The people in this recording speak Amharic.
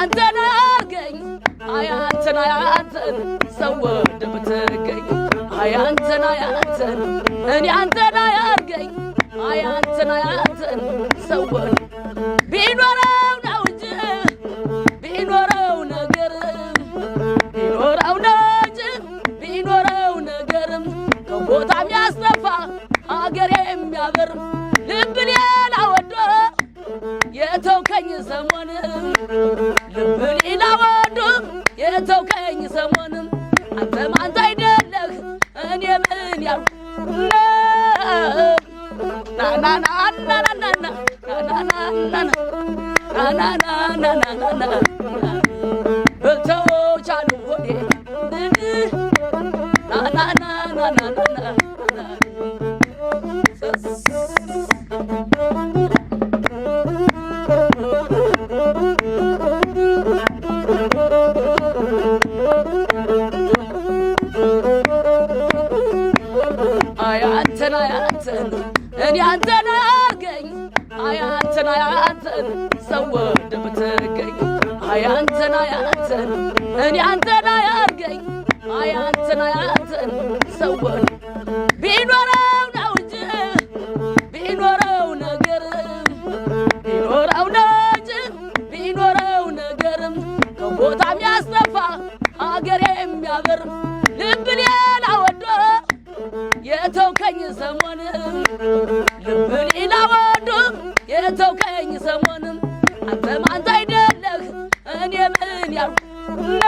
አንተን አርገኝ አያንተን አያንተን ሰወድ ብትገኝ አያንተን አያንተን እኔ አንተን አያርገኝ አያንተን አያንተን ሰወድ ቢኖረው ነው እንጂ ቢኖረው ነገር ቢኖረው ነው እንጂ ቢኖረው ነገርም ከቦታም ያስጠፋ ሀገር የሚያበር ልብ ሌላ ወዶ የተውከኝ ሰሞን ልብ ሌላ ወዶ የተውከኝ ሰሞን አንተም አንተ አይደለህ እኔ ምን ያልኩ በልተው ቻሉ ሆዴ አያንተን አያንተን እኔ አንተን አርገኝ አያንተን አያንተን ሰወድ ብትገኝ አያንተን አያንተን እኔ አንተን አያርገኝ አያንተን አያንተን ሰወድ ቢኖረው ነው እንጂ ቢኖረው ነገር ቢኖረው ነው እንጂ ቢኖረው ነገርም ከቦታም ያስጠፋ ሀገር የሚያበር ልብ ሌላ ወዶ የተውከኝ ሰሞን ልብ ሌላ ወዶ የተውከኝ ሰሞን አንተም አንተ አይደለህ እኔ ምን ያልኩ ና